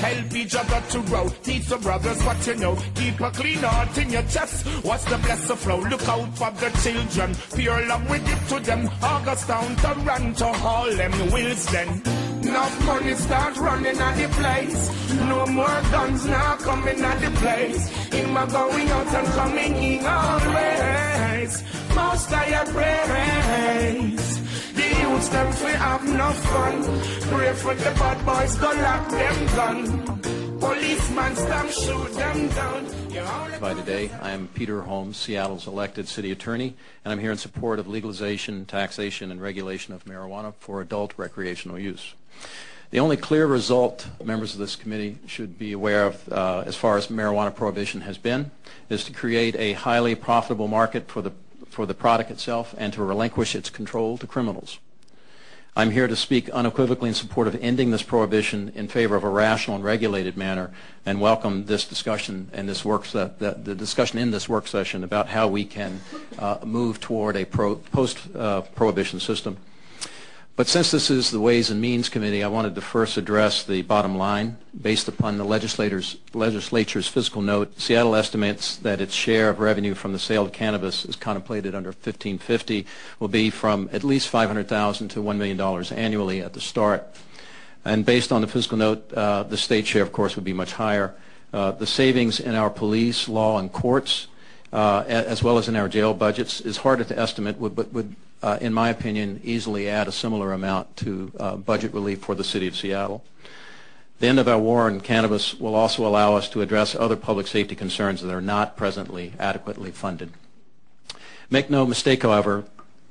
Help each other to grow. Teach the brothers what you know. Keep a clean heart in your chest. Watch the blessed flow. Look out for the children. Pure love we give to them. August down to run to all them wills then. Enough money start running at the place. No more guns now coming at the place. In my going out and coming in always. Most I praise. The youths them fi have no fun. Pray for the bad boys, go lock them gun. Policeman stamp shoot them down. By today, I am Peter Holmes, Seattle's elected city attorney, and I'm here in support of legalization, taxation, and regulation of marijuana for adult recreational use. The only clear result members of this committee should be aware of as far as marijuana prohibition has been is to create a highly profitable market for the product itself and to relinquish its control to criminals. I'm here to speak unequivocally in support of ending this prohibition in favor of a rational and regulated manner, and welcome this discussion and the discussion in this work session about how we can move toward a post-prohibition system. But since this is the Ways and Means Committee, I wanted to first address the bottom line. Based upon the legislature's fiscal note, Seattle estimates that its share of revenue from the sale of cannabis, as contemplated under 1550, will be from at least $500,000 to $1 million annually at the start. And based on the fiscal note, the state share, of course, would be much higher. The savings in our police, law, and courts, as well as in our jail budgets, is harder to estimate, but would in my opinion, easily add a similar amount to budget relief for the city of Seattle. The end of our war on cannabis will also allow us to address other public safety concerns that are not presently adequately funded. Make no mistake, however,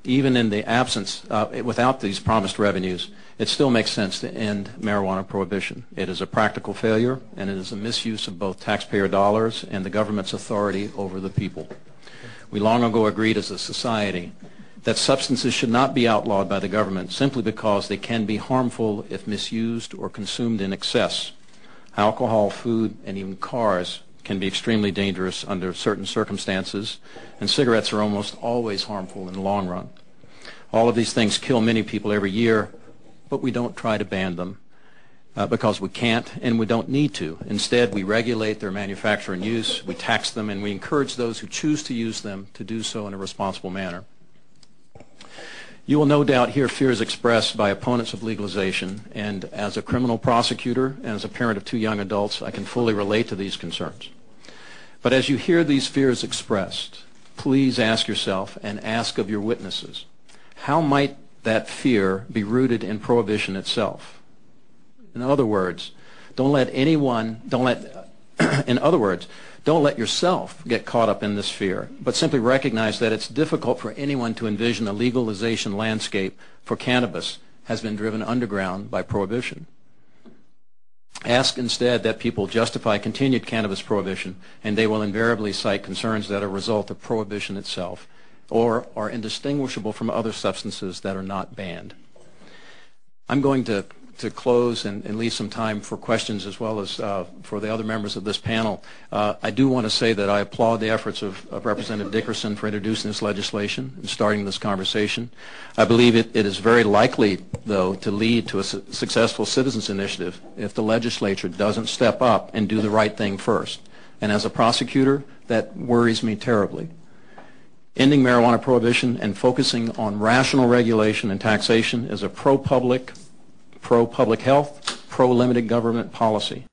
even in the absence, without these promised revenues, it still makes sense to end marijuana prohibition. It is a practical failure, and it is a misuse of both taxpayer dollars and the government's authority over the people. We long ago agreed as a society that substances should not be outlawed by the government simply because they can be harmful if misused or consumed in excess. Alcohol, food, and even cars can be extremely dangerous under certain circumstances, and cigarettes are almost always harmful in the long run. All of these things kill many people every year, but we don't try to ban them because we can't and we don't need to. Instead, we regulate their manufacture and use, we tax them, and we encourage those who choose to use them to do so in a responsible manner. You will no doubt hear fears expressed by opponents of legalization, and as a criminal prosecutor and as a parent of 2 young adults, I can fully relate to these concerns. But as you hear these fears expressed, please ask yourself and ask of your witnesses, how might that fear be rooted in prohibition itself? In other words, don't let yourself get caught up in this fear, but simply recognize that it's difficult for anyone to envision a legalization landscape for cannabis has been driven underground by prohibition. Ask instead that people justify continued cannabis prohibition, and they will invariably cite concerns that are a result of prohibition itself or are indistinguishable from other substances that are not banned. I'm going to close and leave some time for questions as well as for the other members of this panel. I do want to say that I applaud the efforts of Representative Dickerson for introducing this legislation and starting this conversation. I believe it is very likely, though, to lead to a successful citizens initiative if the legislature doesn't step up and do the right thing first. And as a prosecutor, that worries me terribly. Ending marijuana prohibition and focusing on rational regulation and taxation is a pro-public health, pro-limited government policy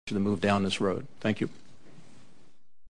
to move down this road. Thank you.